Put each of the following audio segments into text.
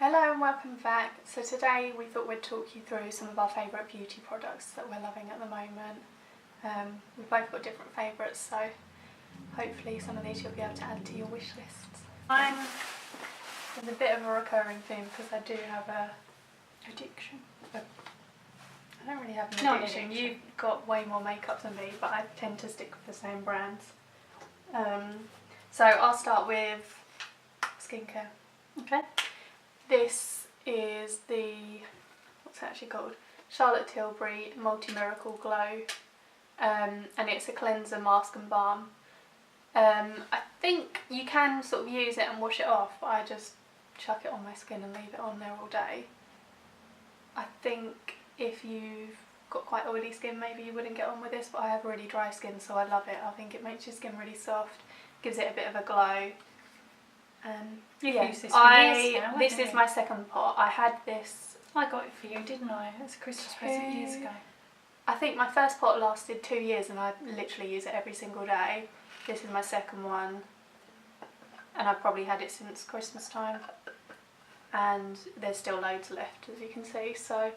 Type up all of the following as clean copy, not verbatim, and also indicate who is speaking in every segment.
Speaker 1: Hello and welcome back. So today we thought we'd talk you through some of our favourite beauty products that we're loving at the moment. We've both got different favourites, so hopefully some of these you'll be able to add to your wish lists. There's a bit of a recurring theme because I do have a addiction. I don't really have an addiction. You've got way more makeup than me, but I tend to stick with the same brands. So I'll start with skincare.
Speaker 2: Okay.
Speaker 1: This is the, what's it actually called? Charlotte Tilbury Multi-Miracle Glow. And it's a cleanser, mask and balm. I think you can sort of use it and wash it off, but I just chuck it on my skin and leave it on there all day. I think if you've got quite oily skin maybe you wouldn't get on with this, but I have really dry skin so I love it. I think it makes your skin really soft, gives it a bit of a glow.
Speaker 2: You've used this for years now,
Speaker 1: this is my second pot. I had this...
Speaker 2: I got it for you, didn't I? It was a Christmas present years ago.
Speaker 1: I think my first pot lasted 2 years and I literally use it every single day. This is my second one and I've probably had it since Christmas time. And there's still loads left, as you can see, so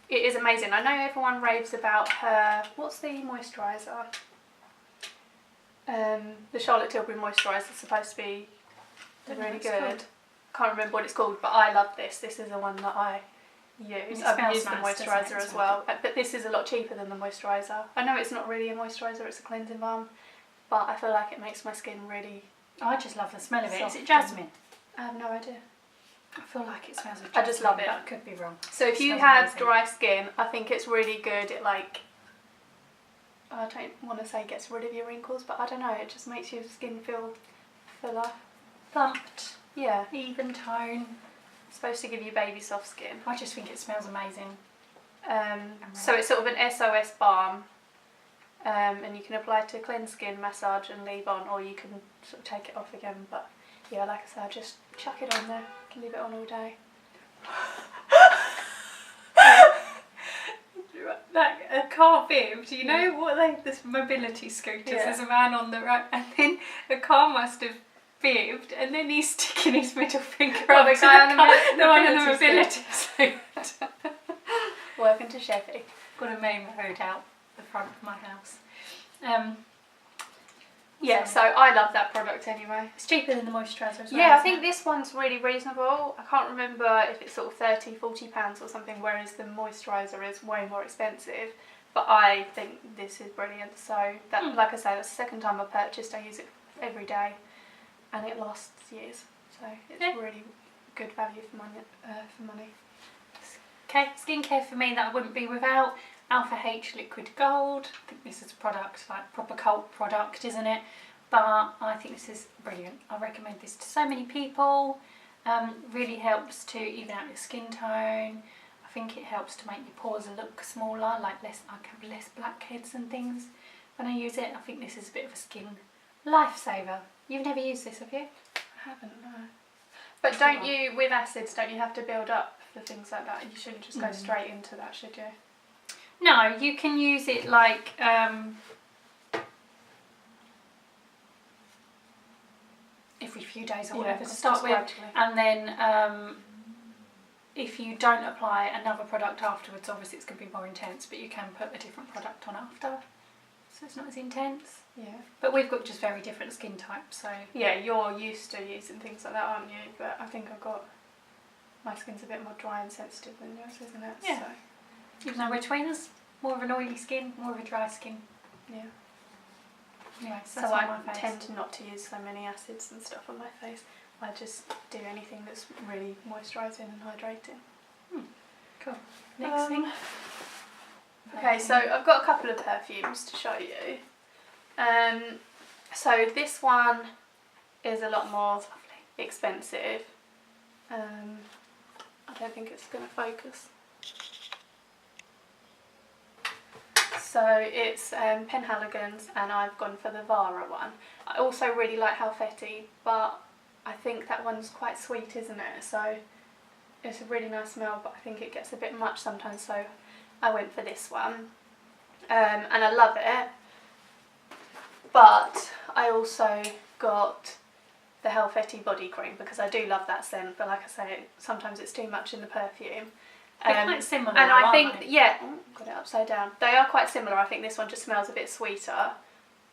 Speaker 1: it is amazing. I know everyone raves about her, what's the moisturiser? The Charlotte Tilbury moisturiser is supposed to be really good. Can't remember what it's called, but I love this. This is the one that I use. I've used the moisturiser as well, but this is a lot cheaper than the moisturiser. I know it's not really a moisturiser, it's a cleansing balm, but I feel like it makes my skin really...
Speaker 2: I just love the smell of it. Is it jasmine?
Speaker 1: I have no idea.
Speaker 2: I feel like it smells of jasmine.
Speaker 1: I just love it.
Speaker 2: But I could be wrong.
Speaker 1: So if you have dry skin, I think it's really good. It like, I don't want to say gets rid of your wrinkles, but I don't know, it just makes your skin feel fuller.
Speaker 2: Plumped.
Speaker 1: Yeah.
Speaker 2: Even tone.
Speaker 1: It's supposed to give you baby soft skin.
Speaker 2: I just think it smells amazing.
Speaker 1: So it's sort of an SOS balm. And you can apply to cleanse skin, massage and leave on, or you can sort of take it off again, but yeah, like I said, I'll just chuck it on there, can leave it on all day.
Speaker 2: A car fibbed, you know what this mobility scooters, there's a man on the right, and then the car must have fibbed, and then he's sticking his middle finger up to the one on the mobility scooter.
Speaker 1: Welcome to Chevy.
Speaker 2: Got a main road out the front of my house.
Speaker 1: Yeah, so I love that product anyway.
Speaker 2: It's cheaper than the moisturiser as well.
Speaker 1: Yeah, I think this one's really reasonable. I can't remember if it's sort of £30–40 or something, whereas the moisturiser is way more expensive. But I think this is brilliant. So that, like I say, that's the second time I purchased. I use it every day, and it lasts years. So it's really good value for money.
Speaker 2: Okay, skincare for me that I wouldn't be without. Alpha H Liquid Gold. I think this is a product, like proper cult product, isn't it? But I think this is brilliant. I recommend this to so many people. Really helps to even out your skin tone. I think it helps to make your pores look smaller, like I have less blackheads and things when I use it. I think this is a bit of a skin lifesaver. You've never used this, have you?
Speaker 1: I haven't, no. But don't you, with acids, don't you have to build up for things like that? You shouldn't just go straight into that, should you?
Speaker 2: No, you can use it like every few days or whatever to start with, and then if you don't apply another product afterwards, obviously it's going to be more intense, but you can put a different product on after, so it's not as intense.
Speaker 1: Yeah.
Speaker 2: But we've got just very different skin types, so...
Speaker 1: Yeah, you're used to using things like that, aren't you? But I think my skin's a bit more dry and sensitive than yours, isn't it?
Speaker 2: Yeah.
Speaker 1: So.
Speaker 2: Even though we're twins, more of an oily skin, more of a dry skin.
Speaker 1: Yeah.
Speaker 2: Anyway,
Speaker 1: so I tend not to use so many acids and stuff on my face. I just do anything that's really moisturising and hydrating.
Speaker 2: Cool. Next thing.
Speaker 1: Okay, so I've got a couple of perfumes to show you. So this one is a lot more expensive. I don't think it's going to focus. So it's Penhaligons, and I've gone for the Vaara one. I also really like Halfeti, but I think that one's quite sweet, isn't it? So it's a really nice smell, but I think it gets a bit much sometimes, so I went for this one. And I love it. But I also got the Halfeti body cream because I do love that scent, but like I say, sometimes it's too much in the perfume.
Speaker 2: They're quite similar,
Speaker 1: and I
Speaker 2: aren't
Speaker 1: think,
Speaker 2: they?
Speaker 1: yeah, got it upside down. They are quite similar. I think this one just smells a bit sweeter,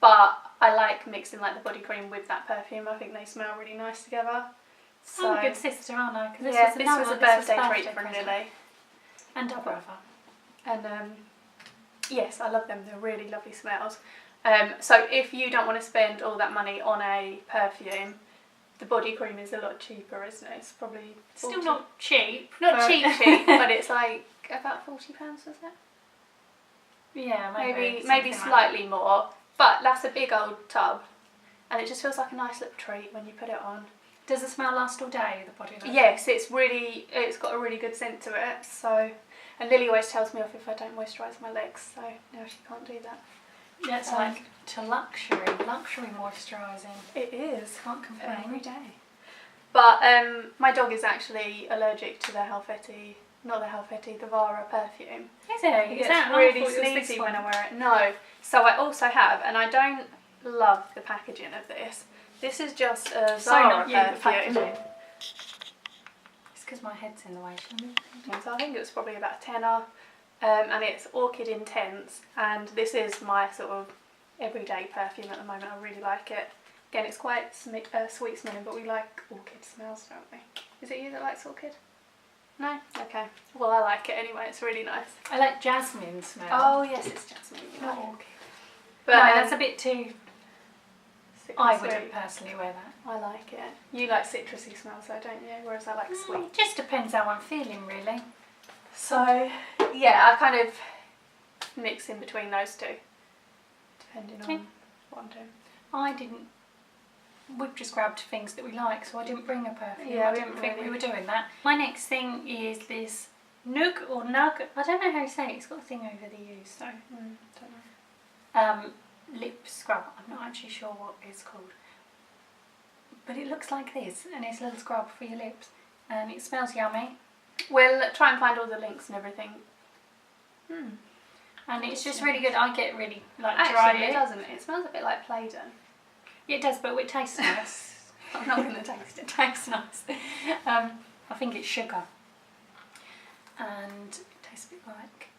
Speaker 1: but I like mixing like the body cream with that perfume. I think they smell really nice together. So,
Speaker 2: I'm a good sister, aren't I?
Speaker 1: This was a birthday treat from Lily.
Speaker 2: And her brother.
Speaker 1: And yes, I love them. They're really lovely smells. So if you don't want to spend all that money on a perfume, the body cream is a lot cheaper, isn't it? It's probably
Speaker 2: still not cheap.
Speaker 1: Not cheap, but it's like about £40, was it?
Speaker 2: Yeah,
Speaker 1: maybe slightly more. But that's a big old tub, and it just feels like a nice little treat when you put it on.
Speaker 2: Does the smell last all day, the body lotion?
Speaker 1: Yes, it's got a really good scent to it. So, and Lily always tells me off if I don't moisturise my legs, so now she can't do that.
Speaker 2: Yeah, it's like to luxury moisturising.
Speaker 1: It is.
Speaker 2: Can't complain.
Speaker 1: Every day. But my dog is actually allergic to the the Vaara perfume.
Speaker 2: Is it?
Speaker 1: He gets really sneezy when I wear it. No. So I also have, and I don't love the packaging of this. This is just a Zara perfume.
Speaker 2: It's because my head's in the way.
Speaker 1: So I think it was probably about a tenner. And it's Orchid Intense, and this is my sort of everyday perfume at the moment. I really like it. Again, it's quite sweet smelling, but we like orchid smells, don't we? Is it you that likes orchid? No? Okay. Well, I like it anyway. It's really nice.
Speaker 2: I like jasmine smell.
Speaker 1: Oh yes, it's jasmine.
Speaker 2: Not orchid.
Speaker 1: But
Speaker 2: no, that's a bit too... I wouldn't personally wear that.
Speaker 1: I like it. You like citrusy smells though, don't you? Whereas I like sweet.
Speaker 2: It just depends how I'm feeling, really.
Speaker 1: So, yeah, I kind of mix in between those two, depending on what I'm doing.
Speaker 2: We've just grabbed things that we like, so I didn't bring a perfume.
Speaker 1: Yeah,
Speaker 2: I didn't think we were doing that. My next thing is this NUGG or NUGG, I don't know how you say it, it's got a thing over the U, so.
Speaker 1: Don't know.
Speaker 2: Lip scrub, I'm not actually sure what it's called. But it looks like this, and it's a little scrub for your lips, and it smells yummy.
Speaker 1: We'll try and find all the links and everything.
Speaker 2: And it's just really good. I get really like
Speaker 1: dry.
Speaker 2: Actually,
Speaker 1: it doesn't. It smells a bit like Play-Doh.
Speaker 2: Yeah, it does, but it tastes nice.
Speaker 1: I'm not going to taste it.
Speaker 2: It tastes nice. I think it's sugar. And it tastes a bit like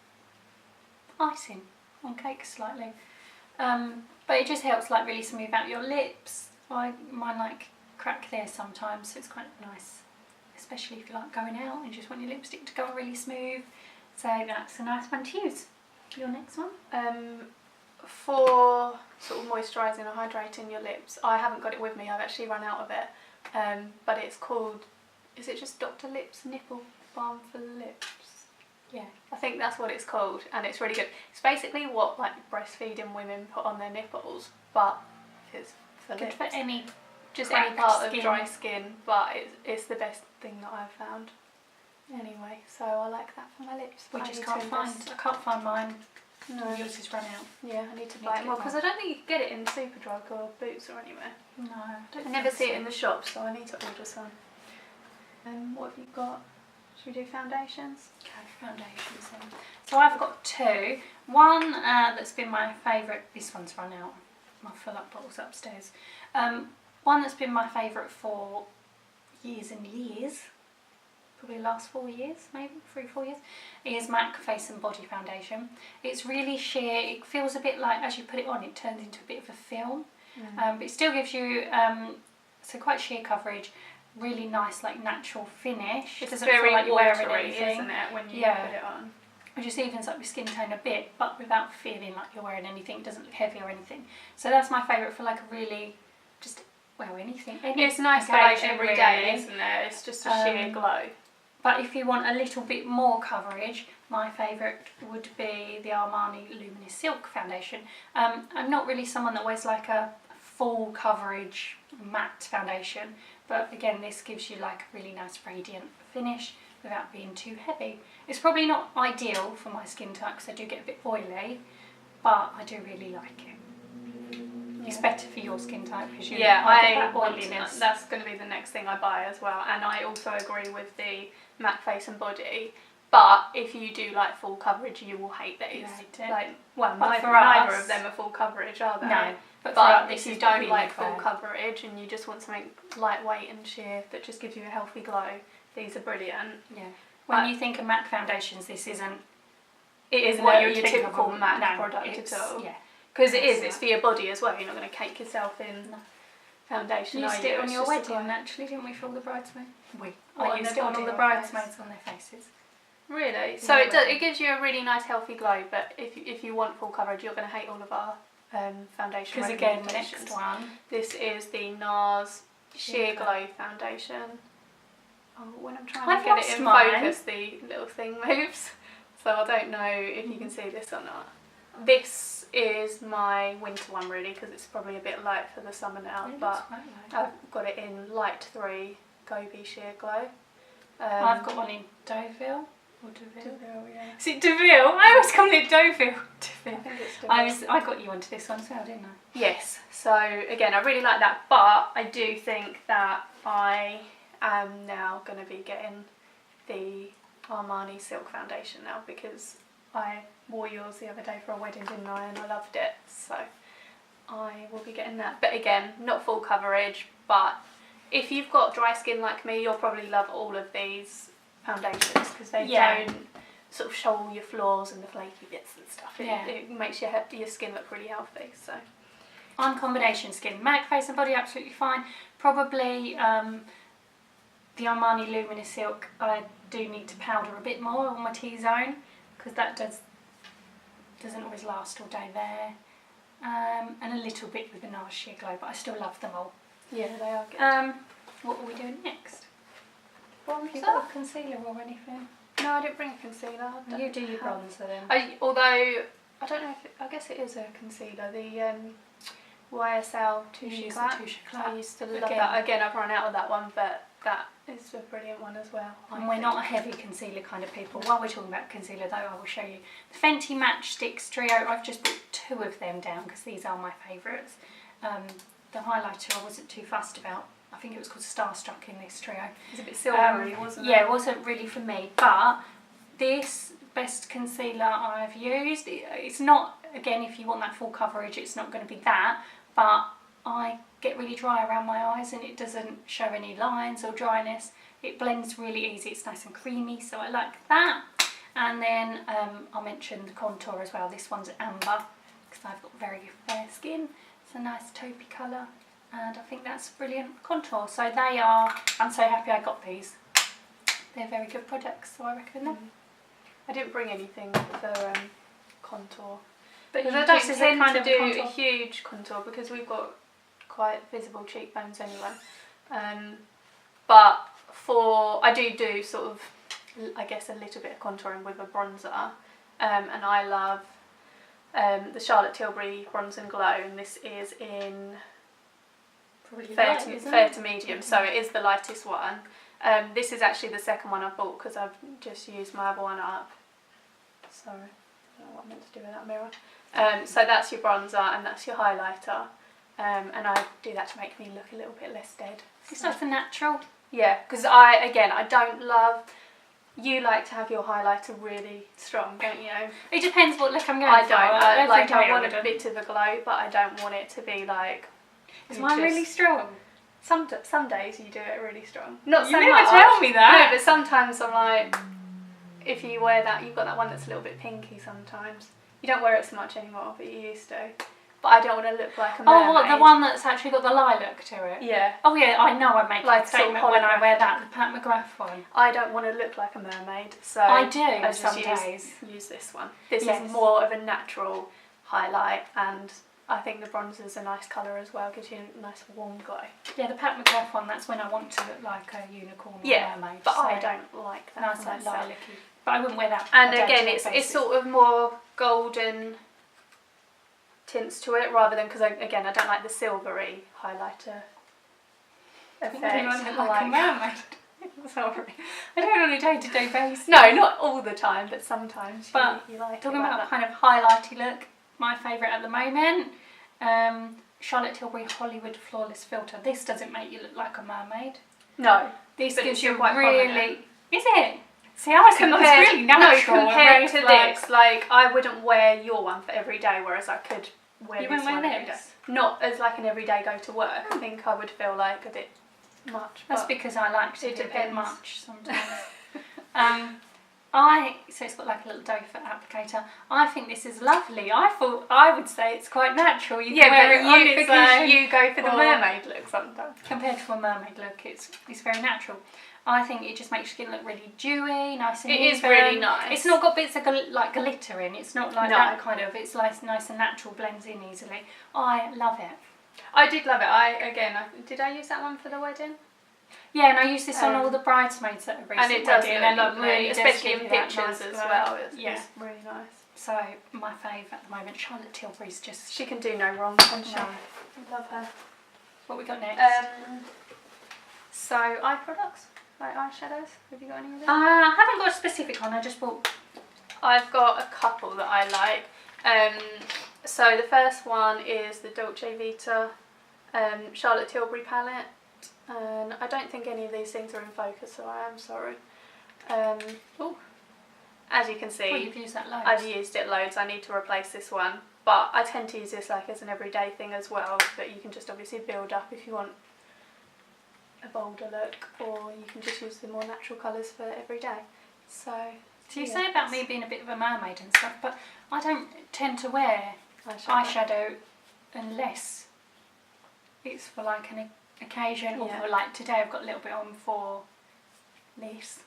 Speaker 2: icing on cake slightly. But it just helps like really smooth out your lips. Mine like crack there sometimes, so it's quite nice. Especially if you like going out and just want your lipstick to go really smooth. So that's a nice one to use. Your next one?
Speaker 1: For sort of moisturising or hydrating your lips, I haven't got it with me, I've actually run out of it. But it's called, is it just Dr. Lipp's Nipple Balm for Lips? Yeah, I think that's what it's called, and it's really good. It's basically what like breastfeeding women put on their nipples, but it's for
Speaker 2: good
Speaker 1: lips.
Speaker 2: For any
Speaker 1: part
Speaker 2: skin.
Speaker 1: of dry skin, but it's the best thing that I've found. Anyway, so I like that for my lips.
Speaker 2: I can't find mine.
Speaker 1: No.
Speaker 2: Yours has run out.
Speaker 1: Yeah, I need to buy it more because I don't think you can get it in Superdrug or Boots or anywhere.
Speaker 2: No,
Speaker 1: I never see it in the shop, so I need to order some. What have you got? Should we do foundations?
Speaker 2: Okay, foundations then. So I've got two. One that's been my favourite. This one's run out. My fill-up bottle's upstairs. One that's been my favourite for years and years, probably the last 4 years, maybe 3-4 years, is MAC Face and Body Foundation. It's really sheer. It feels a bit like, as you put it on, it turns into a bit of a film. But it still gives you so quite sheer coverage. Really nice, like natural finish.
Speaker 1: It's
Speaker 2: doesn't
Speaker 1: very
Speaker 2: feel like you're wearing
Speaker 1: watery,
Speaker 2: anything,
Speaker 1: isn't it, when you put it on?
Speaker 2: It just evens up your skin tone a bit, but without feeling like you're wearing anything. It doesn't look heavy or anything. So that's my favourite for like a really just anything.
Speaker 1: It's nice for like every day, isn't it? It's just a sheer glow.
Speaker 2: But if you want a little bit more coverage, my favourite would be the Armani Luminous Silk Foundation. I'm not really someone that wears like a full coverage matte foundation, but again this gives you like a really nice radiant finish without being too heavy. It's probably not ideal for my skin type because I do get a bit oily, but I do really like it. It's better for your skin type because you
Speaker 1: I want oiliness. That's going to be the next thing I buy as well, and I also agree with the MAC Face and Body. But if you do like full coverage, you will hate these.
Speaker 2: You hate it.
Speaker 1: Like, well,
Speaker 2: But
Speaker 1: neither of them are full coverage, are they?
Speaker 2: No.
Speaker 1: But if you don't like full coverage and you just want something lightweight and sheer that just gives you a healthy glow, these are brilliant.
Speaker 2: Yeah. When you think of MAC foundations, this isn't.
Speaker 1: It isn't
Speaker 2: what
Speaker 1: your typical MAC product at all.
Speaker 2: Yeah.
Speaker 1: Because it's for your body as well. You're not going to cake yourself in foundation.
Speaker 2: You used it on your wedding, actually, didn't we, for all the bridesmaids? I used it on all the bridesmaids on their faces.
Speaker 1: Really? So it gives you a really nice healthy glow, but if you want full coverage, you're going to hate all of our foundation
Speaker 2: Because again,
Speaker 1: recommendations.
Speaker 2: next one.
Speaker 1: This is the Nars Sheer Glow Foundation. Oh, when I'm trying
Speaker 2: I've
Speaker 1: to get it in
Speaker 2: lost
Speaker 1: focus, the little thing moves. So I don't know if you can see this or not. This is my winter one really, because it's probably a bit light for the summer now, but I've got it in light 3 Gobi Sheer Glow.
Speaker 2: I've got one in Deauville. Or Deauville?
Speaker 1: Deauville, yeah.
Speaker 2: Is it Deauville? I always call it Deauville.
Speaker 1: I think it's Deauville.
Speaker 2: I got you onto this one as well, didn't I?
Speaker 1: Yes. So again, I really like that, but I do think that I am now going to be getting the Armani Silk Foundation now, because I wore yours the other day for a wedding, didn't I? And I loved it. So I will be getting that. But again, not full coverage, but if you've got dry skin like me, you'll probably love all of these foundations, because they don't sort of show all your flaws and the flaky bits and stuff. It makes your skin look really healthy. So
Speaker 2: I'm combination skin. MAC, face and body, absolutely fine. Probably the Armani Luminous Silk, I do need to powder a bit more on my T-zone, because that doesn't always last all day there. And a little bit with the Nars Sheer Glow, but I still love them all.
Speaker 1: Yeah, they are good.
Speaker 2: What are we doing next?
Speaker 1: Bronzer?
Speaker 2: Have you got a concealer or anything?
Speaker 1: No, I didn't bring a concealer.
Speaker 2: You do your bronzer then.
Speaker 1: Although, I don't know if I guess it is a concealer. The YSL Touche Éclat. I used to love that. Again, I've run out of that one, but that is a brilliant one as well.
Speaker 2: And we're not a heavy concealer kind of people. While we're talking about concealer though, I will show you the Fenty Match Stix Trio. I've just put 2 of them down because these are my favourites. The highlighter I wasn't too fussed about. I think it was called Starstruck in this trio.
Speaker 1: It's a bit silvery, wasn't it?
Speaker 2: Yeah, it wasn't really for me. But this best concealer I've used, it's not, again, if you want that full coverage, it's not going to be that. But I get really dry around my eyes and it doesn't show any lines or dryness. It blends really easy. It's nice and creamy, so I like that. And then I'll mention the contour as well. This one's amber because I've got very fair skin. It's a nice taupey colour. And I think that's a brilliant contour. So they are, I'm so happy I got these. They're very good products, so I recommend them.
Speaker 1: I didn't bring anything for contour.
Speaker 2: But
Speaker 1: because I don't tend to do a huge contour because we've got quite visible cheekbones anyway. But I do sort of, I guess, a little bit of contouring with a bronzer. And I love the Charlotte Tilbury Bronze and Glow, and this is in fair to medium, so it is the lightest one. This is actually the second one I bought because I've just used my other one up. So I don't know what I'm meant to do with that mirror. So that's your bronzer and that's your highlighter, and I do that to make me look a little bit less dead.
Speaker 2: It's not the natural.
Speaker 1: Yeah, because I don't love. You like to have your highlighter really strong, don't you?
Speaker 2: It depends what look I'm going for.
Speaker 1: I want a bit of a glow, but I don't want it to be like.
Speaker 2: Is mine really strong?
Speaker 1: Some days you do it really strong. Not so much.
Speaker 2: You never tell me that.
Speaker 1: No, but sometimes I'm like, if you wear that, you've got that one that's a little bit pinky sometimes. You don't wear it so much anymore, but you used to. But I don't want to look like a mermaid.
Speaker 2: Oh, what, the one that's actually got the lilac to it?
Speaker 1: Yeah.
Speaker 2: Oh yeah, I know I make
Speaker 1: like
Speaker 2: a statement when I wear that, the Pat McGrath one.
Speaker 1: I don't want to look like a mermaid, so
Speaker 2: I do
Speaker 1: I
Speaker 2: some days.
Speaker 1: Use this one. This is more of a natural highlight, and I think the bronzer's a nice colour as well, gives you a nice warm glow.
Speaker 2: Yeah, the Pat McGrath one, that's when I want to look like a unicorn or a mermaid.
Speaker 1: But so I don't like that.
Speaker 2: Nice like lilac-y. But I wouldn't wear that.
Speaker 1: And again, it's sort of more golden tints to it rather than, because again, I don't like the silvery highlighter effect.
Speaker 2: I look like a mermaid. Sorry. I don't on a day-to-day basis.
Speaker 1: No, not all the time, but sometimes
Speaker 2: but
Speaker 1: you like
Speaker 2: talking
Speaker 1: it like
Speaker 2: about
Speaker 1: that.
Speaker 2: kind of highlighty look, my favourite at the moment, Charlotte Tilbury Hollywood Flawless Filter. This doesn't make you look like a mermaid.
Speaker 1: No.
Speaker 2: This
Speaker 1: but
Speaker 2: gives you
Speaker 1: quite
Speaker 2: really...
Speaker 1: prominent.
Speaker 2: Is it? See, I think it's really natural.
Speaker 1: No, compared to this, like I wouldn't wear your one for every day, whereas I could wear this one every day. Not as like an everyday go to work. I think I would feel like a bit much.
Speaker 2: That's because I like to do a bit much sometimes. So it's got like a little doe foot applicator. I think this is lovely. I would say it's quite natural. You can wear it on its own.
Speaker 1: You go for the mermaid look sometimes.
Speaker 2: Compared to a mermaid look, it's very natural. I think it just makes your skin look really dewy, nice and even.
Speaker 1: It is really nice.
Speaker 2: It's not got bits of like glitter in. It's not like that kind of. It's nice and natural, blends in easily. I love it.
Speaker 1: I did love it. Did I use that one for the wedding?
Speaker 2: Yeah, and I use this on all the bridesmaids that are recent.
Speaker 1: And it does look lovely,
Speaker 2: really
Speaker 1: especially in pictures as well. It's really nice.
Speaker 2: So my fave at the moment, Charlotte Tilbury's just...
Speaker 1: She can do no wrong, can she? I love her.
Speaker 2: What we got next?
Speaker 1: So eye products, like eyeshadows. Have you got any of them?
Speaker 2: I haven't got a specific one. I just bought...
Speaker 1: I've got a couple that I like. So the first one is the Dolce Vita Charlotte Tilbury palette. And I don't think any of these things are in focus, so I am sorry. As you can see,
Speaker 2: you've used that loads.
Speaker 1: I've used it loads. I need to replace this one, but I tend to use this like as an everyday thing as well. But you can just obviously build up if you want a bolder look, or you can just use the more natural colours for every day. So
Speaker 2: you say about me being a bit of a mermaid and stuff, but I don't tend to wear eyeshadow unless it's for like an occasion, or for like today I've got a little bit on for this,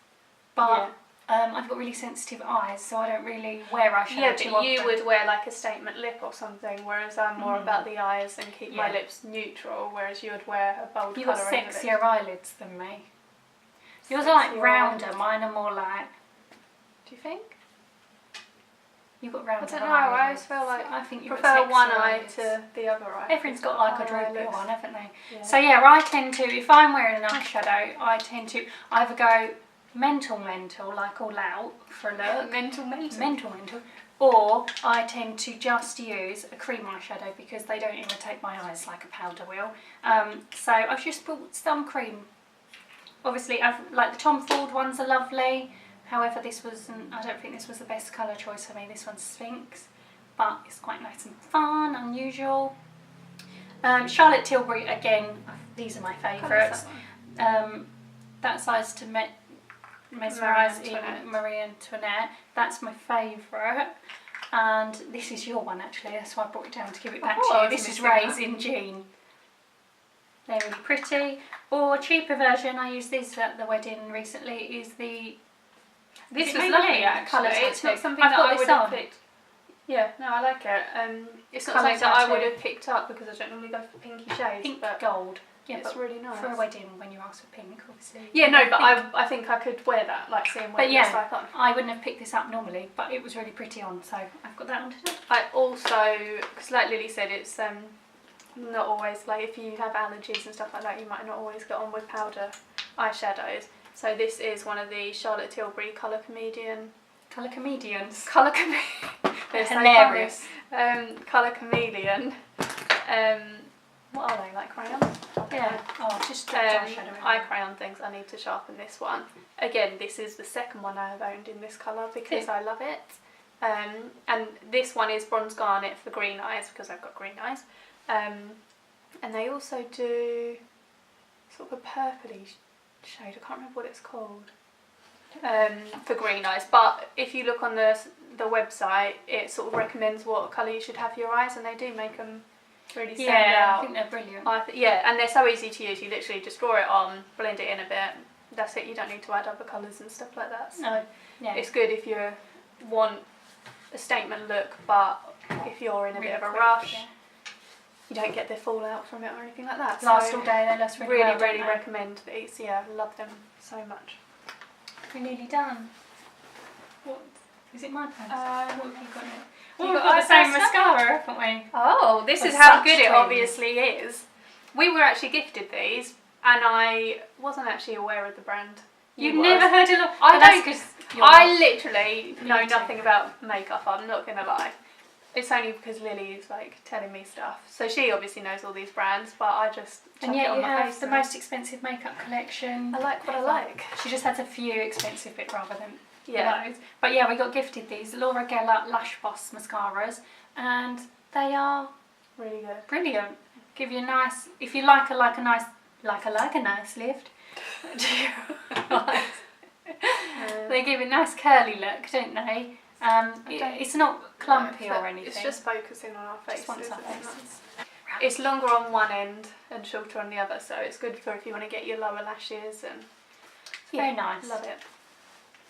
Speaker 2: but I've got really sensitive eyes, so I don't really wear eyeshadow too often.
Speaker 1: You would wear like a statement lip or something, whereas I'm more about the eyes and keep my lips neutral, whereas you would wear a bold colour.
Speaker 2: You've got sexier eyelids than me. Yours are like rounder, mine are more like...
Speaker 1: Do you think?
Speaker 2: You've got rounder
Speaker 1: eyes. I don't know, I always feel like
Speaker 2: I think you
Speaker 1: prefer one eye to the other eye.
Speaker 2: Everyone's got like a droopy one, haven't they? Yeah. So I tend to, if I'm wearing an eyeshadow, I tend to either go mental, like all out for a look. mental. Or I tend to just use a cream eyeshadow because they don't irritate my eyes like a powder will. So I've just bought some cream. Obviously, like the Tom Ford ones are lovely. However, this wasn't, I don't think this was the best colour choice for me. This one's Sphinx, but it's quite nice and fun, unusual. Charlotte Tilbury, again, these are my favourites. That size to Mesmerise in Marie Antoinette, that's my favourite. And this is your one actually, that's why I brought it down to give it back to you. This is Ray's in Jean. They're really pretty. Or a cheaper version, I used this at the wedding recently, is the...
Speaker 1: This was lovely actually. It's not something that I would have picked. Yeah, no, I like it. It's not something that I would have picked up because I don't normally go for pinky shades.
Speaker 2: Pink gold. Yeah,
Speaker 1: it's really nice.
Speaker 2: For a wedding, when you ask for pink, obviously.
Speaker 1: Yeah, no, but I think I could wear that, like seeing what it looks like on.
Speaker 2: I wouldn't have picked this up normally, but it was really pretty on, so I've got that on today.
Speaker 1: I also, because like Lily said, it's not always, like if you have allergies and stuff like that, you might not always get on with powder eyeshadows. So this is one of the Charlotte Tilbury Colour Chameleon.
Speaker 2: Colour Comedians.
Speaker 1: Colour Chameleon.
Speaker 2: They're hilarious.
Speaker 1: Colour Chameleon. What are they, like crayons?
Speaker 2: Yeah. Oh, just eyeshadow.
Speaker 1: Eye crayon things. I need to sharpen this one. Again, this is the second one I have owned in this colour because I love it. And this one is Bronze Garnet for green eyes because I've got green eyes. And they also do sort of a purpley shade, I can't remember what it's called, for green eyes, but if you look on the website it sort of recommends what colour you should have for your eyes, and they do make them really stand out.
Speaker 2: I think they're brilliant.
Speaker 1: And they're so easy to use. You literally just draw it on, blend it in a bit, that's it. You don't need to add other colours and stuff like that, so it's good if you want a statement look, but if you're in a bit of a rush, you don't get the fallout from it or anything like that.
Speaker 2: Last all day, they last really well.
Speaker 1: Really recommend these. Yeah, I love them so much.
Speaker 2: We're nearly done. What? Is it my turn? What have you got next? We've got the same mascara, haven't we?
Speaker 1: Oh, this is how good it obviously is. We were actually gifted these, and I wasn't actually aware of the brand.
Speaker 2: You've never heard of them?
Speaker 1: I literally know nothing about makeup, I'm not going to lie. it's only because Lily's like telling me stuff. So she obviously knows all these brands, but I just
Speaker 2: and yet you have the most expensive makeup collection.
Speaker 1: I like what I like.
Speaker 2: She just has a few expensive bit rather than
Speaker 1: yeah.
Speaker 2: loads. But yeah, we got gifted these Laura Geller LashBoss mascaras, and they are
Speaker 1: really good,
Speaker 2: brilliant. Give you a nice, if you like a nice lift. They give a nice curly look, don't they? It's not clumpy or anything.
Speaker 1: It's just focusing on our faces.
Speaker 2: Just our faces.
Speaker 1: It's longer on one end and shorter on the other, so it's good for if you want to get your lower lashes. And
Speaker 2: very nice.
Speaker 1: Love it.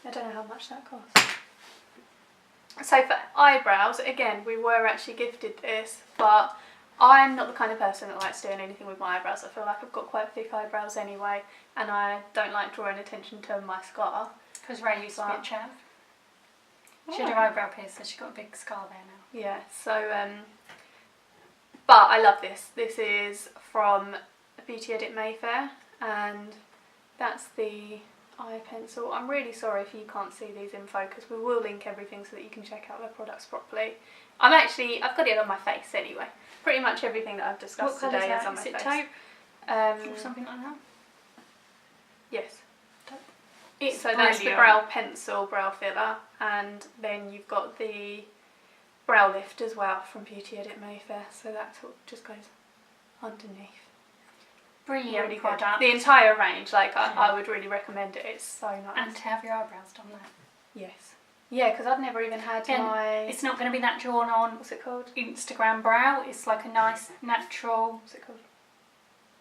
Speaker 1: I don't know how much that costs. So for eyebrows, again, we were actually gifted this, but I'm not the kind of person that likes doing anything with my eyebrows. I feel like I've got quite thick eyebrows anyway, and I don't like drawing attention to my scar.
Speaker 2: Because Ray used to be a chav. She had her eyebrow pierced, so she got a big scar there now.
Speaker 1: Yeah, so, but I love this. This is from Beauty Edit Mayfair, and that's the eye pencil. I'm really sorry if you can't see these in focus. We will link everything so that you can check out their products properly. I've got it on my face anyway. Pretty much everything that I've discussed today is on my face.
Speaker 2: Is it taupe? Or something like that?
Speaker 1: Yes.
Speaker 2: It's
Speaker 1: so that's the brow pencil, brow filler, and then you've got the brow lift as well from Beauty Edit Mayfair, so that sort of just goes underneath.
Speaker 2: Brilliant
Speaker 1: really
Speaker 2: product.
Speaker 1: Good. The entire range, like I would really recommend it. It's so nice.
Speaker 2: And to have your eyebrows done there.
Speaker 1: Yes. Yeah, because I've never even had
Speaker 2: It's not going to be that drawn on.
Speaker 1: What's it called?
Speaker 2: Instagram brow. It's like a nice natural.
Speaker 1: What's it called?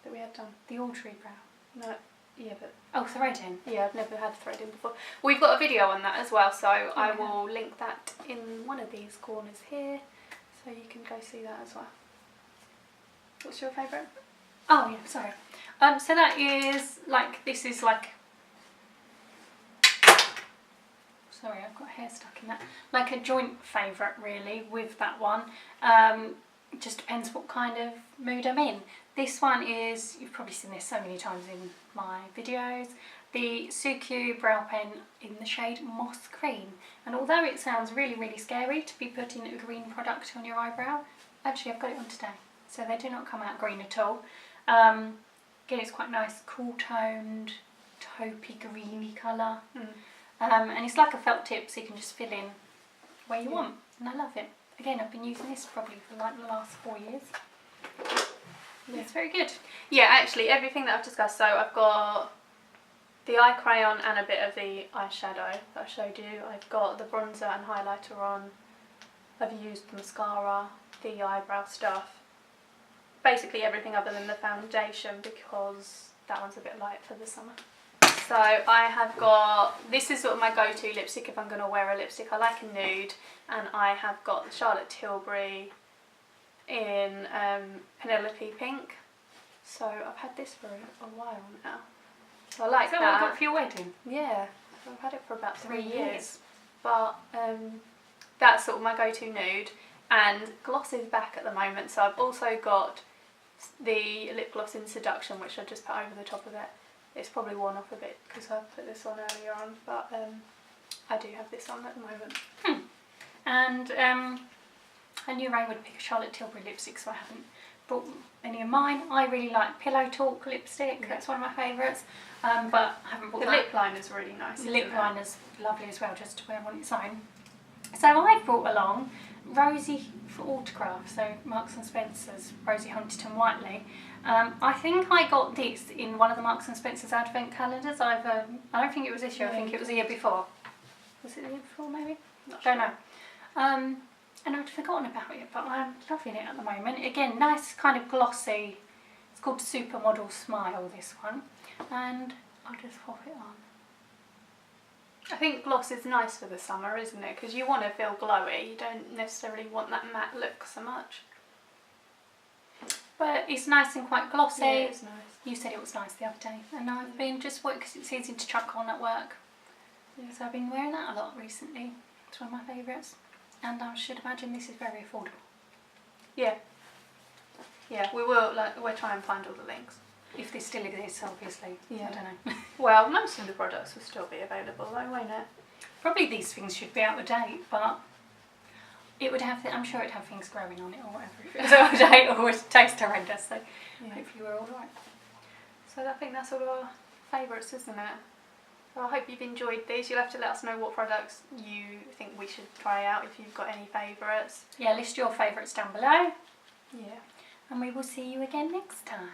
Speaker 1: That we had done.
Speaker 2: The Audrey brow.
Speaker 1: No. Yeah, but...
Speaker 2: Oh, threading.
Speaker 1: Yeah, I've never had threading before. We've got a video on that as well, so I will link that in one of these corners here, so you can go see that as well. What's your favourite?
Speaker 2: Oh yeah, sorry. So that is like, this is like... Sorry, I've got hair stuck in that. Like a joint favourite really with that one. It just depends what kind of mood I'm in. This one is, you've probably seen this so many times in my videos, the SUQQU Brow Pen in the shade Moss Cream. And although it sounds really, really scary to be putting a green product on your eyebrow, actually I've got it on today. So they do not come out green at all. Again, it's quite nice, cool toned, taupey, greeny colour. And it's like a felt tip, so you can just fill in where you want. And I love it. Again, I've been using this probably for like the last 4 years. Yeah. It's very good.
Speaker 1: Yeah, actually, everything that I've discussed, so I've got the eye crayon and a bit of the eyeshadow that I showed you. I've got the bronzer and highlighter on. I've used the mascara, the eyebrow stuff. Basically everything other than the foundation, because that one's a bit light for the summer. So I have got, this is sort of my go-to lipstick if I'm going to wear a lipstick. I like a nude, and I have got the Charlotte Tilbury in Penelope pink. So I've had this for a while now. So I like that.
Speaker 2: Is that what I got for your wedding?
Speaker 1: Yeah, I've had it for about 3 years. But that's sort of my go-to nude. And gloss is back at the moment, so I've also got the lip gloss in Seduction, which I just put over the top of it. It's probably worn off a bit because I put this on earlier on, but I do have this on at the moment.
Speaker 2: And I knew Ray would pick a Charlotte Tilbury lipstick, so I haven't brought any of mine. I really like Pillow Talk lipstick, that's one of my favourites, but I haven't bought
Speaker 1: that. The lip liner's really nice.
Speaker 2: The lip liner's lovely as well, just to wear on its own. So I brought along Rosie for autograph, so Marks and Spencer's Rosie Huntington Whiteley. I think I got this in one of the Marks and Spencer's advent calendars. I don't think it was this year, I think it was the year before. Was it the year before maybe? Don't know. And I'd forgotten about it, but I'm loving it at the moment. Again, nice kind of glossy. It's called Supermodel Smile, this one. And I'll just pop it on.
Speaker 1: I think gloss is nice for the summer, isn't it? Because you want to feel glowy. You don't necessarily want that matte look so much.
Speaker 2: But it's nice and quite glossy.
Speaker 1: Yeah, it's nice.
Speaker 2: You said it was nice the other day. And I've been just because it's easy to chuck on at work. Yeah. So I've been wearing that a lot recently. It's one of my favourites. And I should imagine this is very affordable.
Speaker 1: Yeah. Yeah, we will, we'll try and find all the links.
Speaker 2: If this still exists, obviously.
Speaker 1: Yeah.
Speaker 2: I don't know.
Speaker 1: Well, most of the products will still be available though, won't it?
Speaker 2: Probably these things should be out of date, but It would have, I'm sure it'd have things growing on it or whatever if it was all day, or would taste horrendous, so hopefully we're alright.
Speaker 1: So I think that's all of our favourites, isn't it? So I hope you've enjoyed these. You'll have to let us know what products you think we should try out if you've got any favourites.
Speaker 2: Yeah, list your favourites down below.
Speaker 1: Yeah.
Speaker 2: And we will see you again next time.